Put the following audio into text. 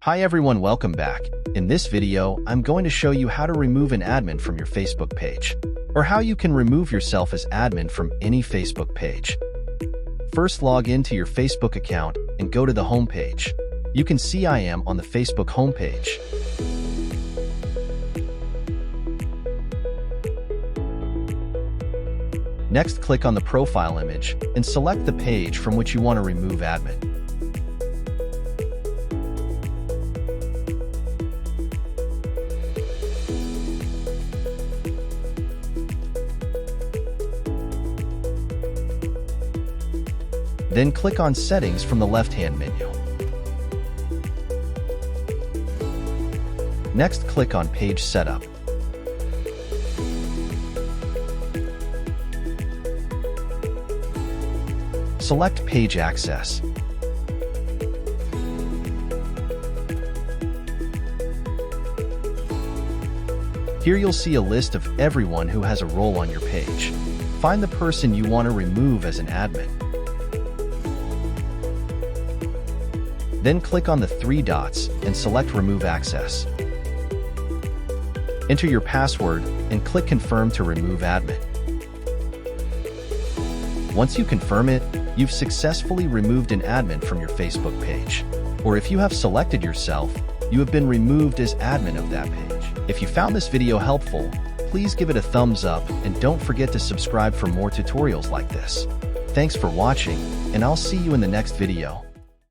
Hi everyone, welcome back. In this video, I'm going to show you how to remove an admin from your Facebook page, or how you can remove yourself as admin from any Facebook page. First, log into your Facebook account and go to the home page. You can see I am on the Facebook homepage. Next, click on the profile image and select the page from which you want to remove admin. Then click on Settings from the left-hand menu. Next, click on Page Setup. Select Page Access. Here you'll see a list of everyone who has a role on your page. Find the person you want to remove as an admin. Then click on the three dots and select Remove Access. Enter your password and click Confirm to remove admin. Once you confirm it, you've successfully removed an admin from your Facebook page. Or if you have selected yourself, you have been removed as admin of that page. If you found this video helpful, please give it a thumbs up and don't forget to subscribe for more tutorials like this. Thanks for watching, and I'll see you in the next video.